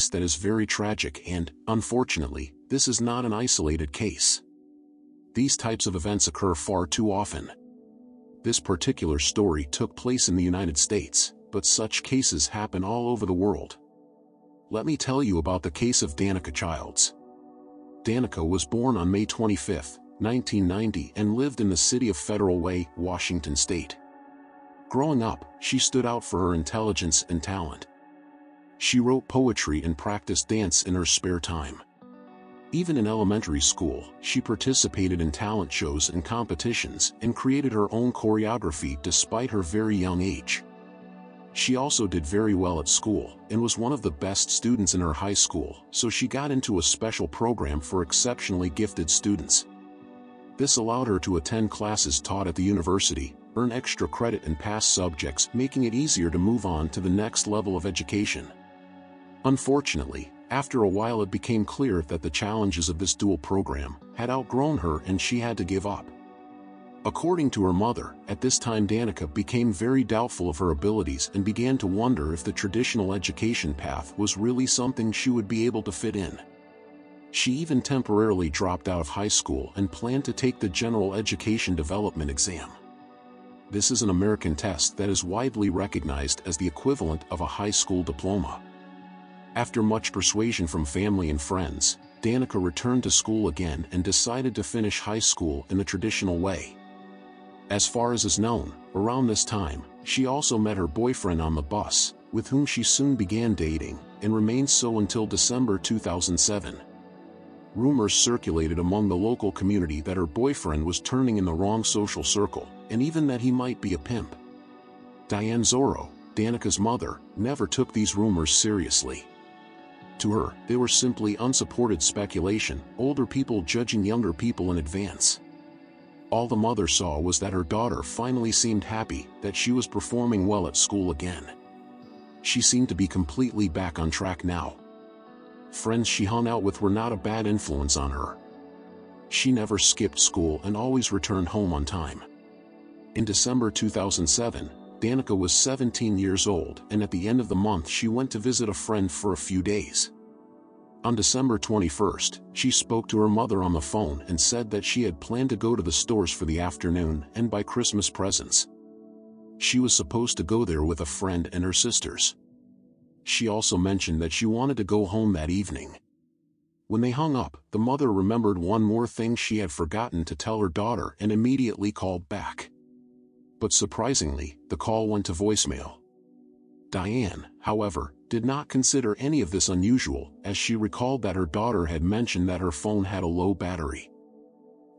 case that is very tragic and, unfortunately, this is not an isolated case. These types of events occur far too often. This particular story took place in the United States, but such cases happen all over the world. Let me tell you about the case of Danica Childs. Danica was born on May 25, 1990 and lived in the city of Federal Way, Washington State. Growing up, she stood out for her intelligence and talent. She wrote poetry and practiced dance in her spare time. Even in elementary school, she participated in talent shows and competitions and created her own choreography despite her very young age. She also did very well at school and was one of the best students in her high school, so she got into a special program for exceptionally gifted students. This allowed her to attend classes taught at the university, earn extra credit and pass subjects, making it easier to move on to the next level of education. Unfortunately, after a while it became clear that the challenges of this dual program had outgrown her and she had to give up. According to her mother, at this time Danica became very doubtful of her abilities and began to wonder if the traditional education path was really something she would be able to fit in. She even temporarily dropped out of high school and planned to take the General Education Development Exam. This is an American test that is widely recognized as the equivalent of a high school diploma. After much persuasion from family and friends, Danica returned to school again and decided to finish high school in the traditional way. As far as is known, around this time, she also met her boyfriend on the bus, with whom she soon began dating, and remained so until December 2007. Rumors circulated among the local community that her boyfriend was turning in the wrong social circle, and even that he might be a pimp. Diane Zorro, Danica's mother, never took these rumors seriously. To her, they were simply unsupported speculation, older people judging younger people in advance. All the mother saw was that her daughter finally seemed happy, that she was performing well at school again. She seemed to be completely back on track now. Friends she hung out with were not a bad influence on her. She never skipped school and always returned home on time. In December 2007, Danica was 17 years old, and at the end of the month she went to visit a friend for a few days. On December 21st, she spoke to her mother on the phone and said that she had planned to go to the stores for the afternoon and buy Christmas presents. She was supposed to go there with a friend and her sisters. She also mentioned that she wanted to go home that evening. When they hung up, the mother remembered one more thing she had forgotten to tell her daughter and immediately called back. But surprisingly, the call went to voicemail. Diane, however, did not consider any of this unusual, as she recalled that her daughter had mentioned that her phone had a low battery.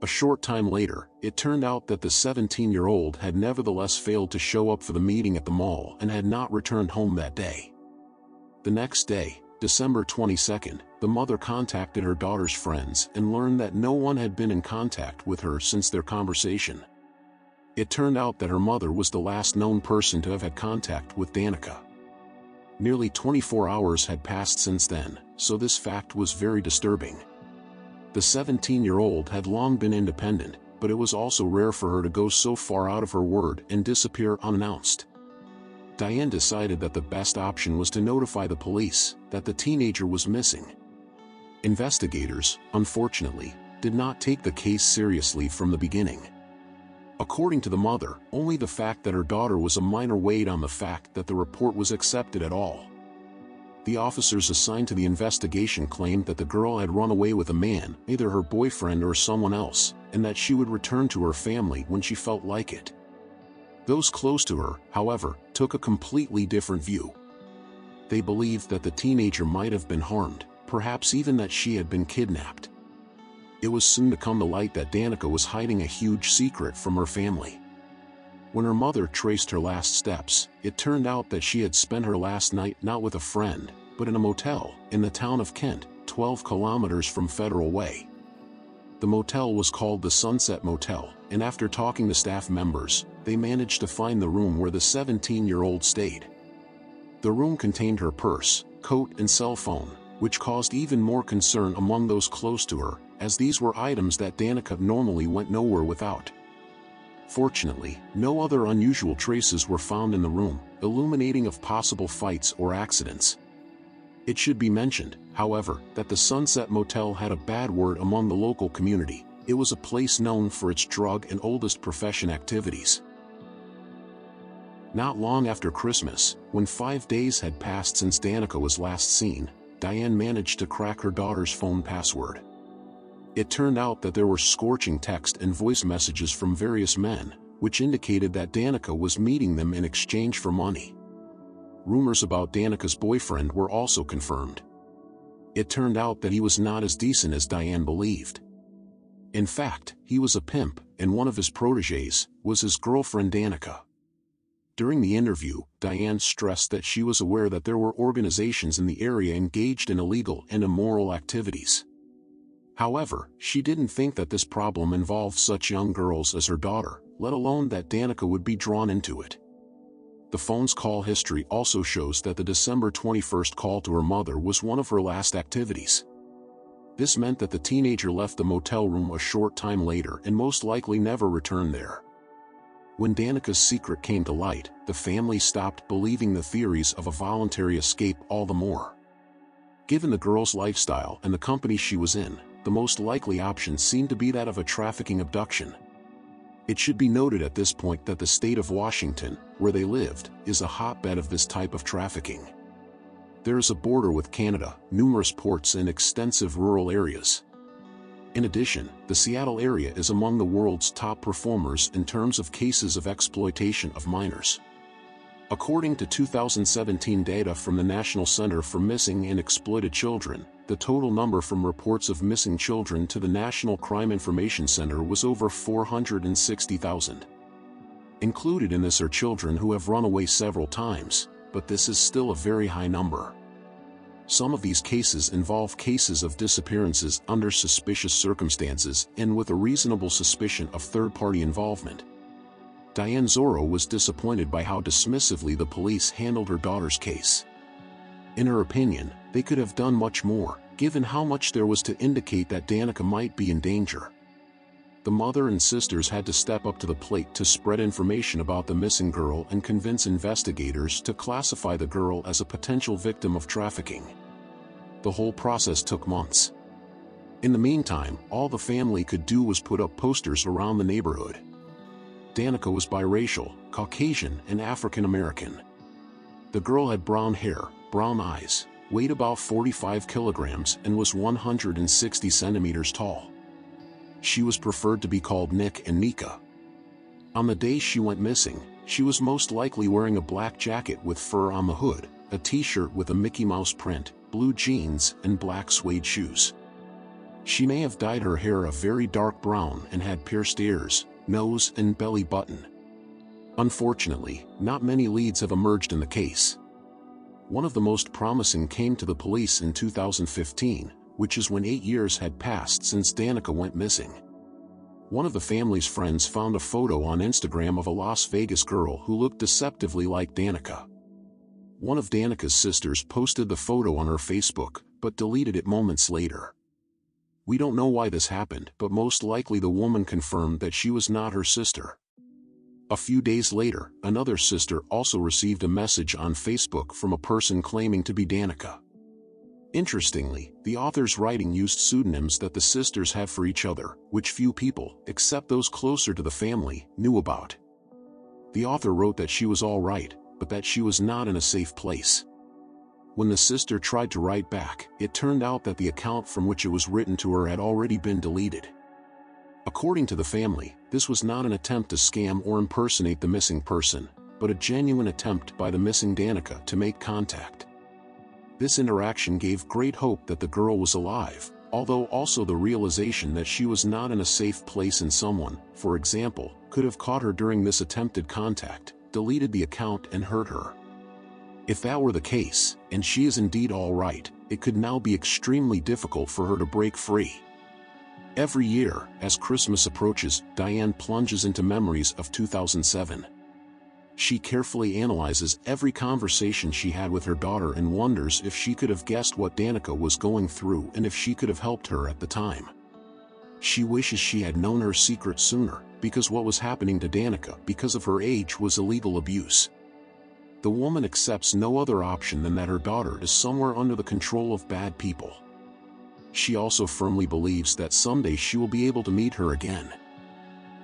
A short time later, it turned out that the 17-year-old had nevertheless failed to show up for the meeting at the mall and had not returned home that day. The next day, December 22nd, the mother contacted her daughter's friends and learned that no one had been in contact with her since their conversation. It turned out that her mother was the last known person to have had contact with Danica. Nearly 24 hours had passed since then, so this fact was very disturbing. The 17-year-old had long been independent, but it was also rare for her to go so far out of her word and disappear unannounced. Diane decided that the best option was to notify the police that the teenager was missing. Investigators, unfortunately, did not take the case seriously from the beginning. According to the mother, only the fact that her daughter was a minor weighed on the fact that the report was accepted at all. The officers assigned to the investigation claimed that the girl had run away with a man, either her boyfriend or someone else, and that she would return to her family when she felt like it. Those close to her, however, took a completely different view. They believed that the teenager might have been harmed, perhaps even that she had been kidnapped. It was soon to come to light that Danica was hiding a huge secret from her family. When her mother traced her last steps, it turned out that she had spent her last night not with a friend, but in a motel, in the town of Kent, 12 kilometers from Federal Way. The motel was called the Sunset Motel, and after talking to staff members, they managed to find the room where the 17-year-old stayed. The room contained her purse, coat and cell phone, which caused even more concern among those close to her, as these were items that Danica normally went nowhere without. Fortunately, no other unusual traces were found in the room, illuminating of possible fights or accidents. It should be mentioned, however, that the Sunset Motel had a bad word among the local community. It was a place known for its drug and oldest profession activities. Not long after Christmas, when 5 days had passed since Danica was last seen, Diane managed to crack her daughter's phone password. It turned out that there were scorching text and voice messages from various men, which indicated that Danica was meeting them in exchange for money. Rumors about Danica's boyfriend were also confirmed. It turned out that he was not as decent as Diane believed. In fact, he was a pimp, and one of his protégés was his girlfriend Danica. During the interview, Diane stressed that she was aware that there were organizations in the area engaged in illegal and immoral activities. However, she didn't think that this problem involved such young girls as her daughter, let alone that Danica would be drawn into it. The phone's call history also shows that the December 21st call to her mother was one of her last activities. This meant that the teenager left the motel room a short time later and most likely never returned there. When Danica's secret came to light, the family stopped believing the theories of a voluntary escape all the more. Given the girl's lifestyle and the company she was in, the most likely option seemed to be that of a trafficking abduction. It should be noted at this point that the state of Washington, where they lived, is a hotbed of this type of trafficking. There is a border with Canada, numerous ports and extensive rural areas. In addition, the Seattle area is among the world's top performers in terms of cases of exploitation of minors. According to 2017 data from the National Center for Missing and Exploited Children, the total number from reports of missing children to the National Crime Information Center was over 460,000. Included in this are children who have run away several times, but this is still a very high number. Some of these cases involve cases of disappearances under suspicious circumstances and with a reasonable suspicion of third-party involvement. Diane Zorro was disappointed by how dismissively the police handled her daughter's case. In her opinion, they could have done much more, given how much there was to indicate that Danica might be in danger. The mother and sisters had to step up to the plate to spread information about the missing girl and convince investigators to classify the girl as a potential victim of trafficking. The whole process took months. In the meantime, all the family could do was put up posters around the neighborhood. Danica was biracial, Caucasian and African American. The girl had brown hair, brown eyes, weighed about 45 kilograms and was 160 centimeters tall. She was preferred to be called Nick and Nika. On the day she went missing, she was most likely wearing a black jacket with fur on the hood, a t-shirt with a Mickey Mouse print, blue jeans and black suede shoes. She may have dyed her hair a very dark brown and had pierced ears, nose and belly button. Unfortunately, not many leads have emerged in the case. One of the most promising came to the police in 2015, which is when 8 years had passed since Danica went missing. One of the family's friends found a photo on Instagram of a Las Vegas girl who looked deceptively like Danica. One of Danica's sisters posted the photo on her Facebook, but deleted it moments later. We don't know why this happened, but most likely the woman confirmed that she was not her sister. A few days later, another sister also received a message on Facebook from a person claiming to be Danica. Interestingly, the author's writing used pseudonyms that the sisters had for each other, which few people, except those closer to the family, knew about. The author wrote that she was all right, but that she was not in a safe place. When the sister tried to write back, it turned out that the account from which it was written to her had already been deleted. According to the family, this was not an attempt to scam or impersonate the missing person, but a genuine attempt by the missing Danica to make contact. This interaction gave great hope that the girl was alive, although also the realization that she was not in a safe place and someone, for example, could have caught her during this attempted contact, deleted the account and hurt her. If that were the case, and she is indeed all right, it could now be extremely difficult for her to break free. Every year, as Christmas approaches, Diane plunges into memories of 2007. She carefully analyzes every conversation she had with her daughter and wonders if she could have guessed what Danica was going through and if she could have helped her at the time. She wishes she had known her secret sooner, because what was happening to Danica because of her age was illegal abuse. The woman accepts no other option than that her daughter is somewhere under the control of bad people. She also firmly believes that someday she will be able to meet her again.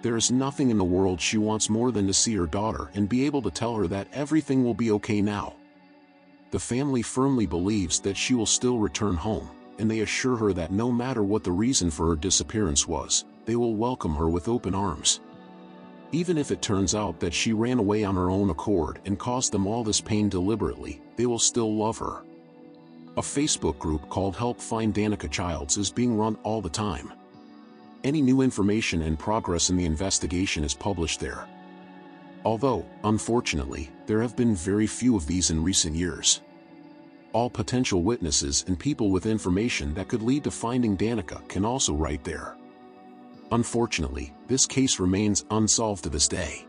There is nothing in the world she wants more than to see her daughter and be able to tell her that everything will be okay now. The family firmly believes that she will still return home, and they assure her that no matter what the reason for her disappearance was, they will welcome her with open arms. Even if it turns out that she ran away on her own accord and caused them all this pain deliberately, they will still love her. A Facebook group called Help Find Danica Childs is being run all the time. Any new information and progress in the investigation is published there. Although, unfortunately, there have been very few of these in recent years. All potential witnesses and people with information that could lead to finding Danica can also write there. Unfortunately, this case remains unsolved to this day.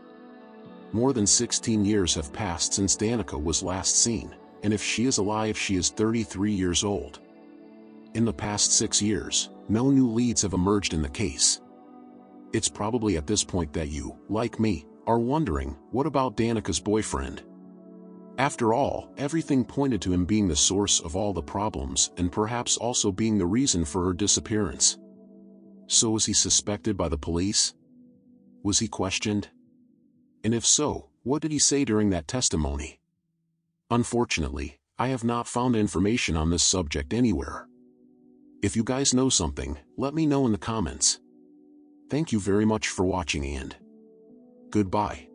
More than 16 years have passed since Danica was last seen, and if she is alive, she is 33 years old. In the past 6 years, no new leads have emerged in the case. It's probably at this point that you, like me, are wondering, what about Danica's boyfriend? After all, everything pointed to him being the source of all the problems and perhaps also being the reason for her disappearance. So was he suspected by the police? Was he questioned? And if so, what did he say during that testimony? Unfortunately, I have not found information on this subject anywhere. If you guys know something, let me know in the comments. Thank you very much for watching and goodbye.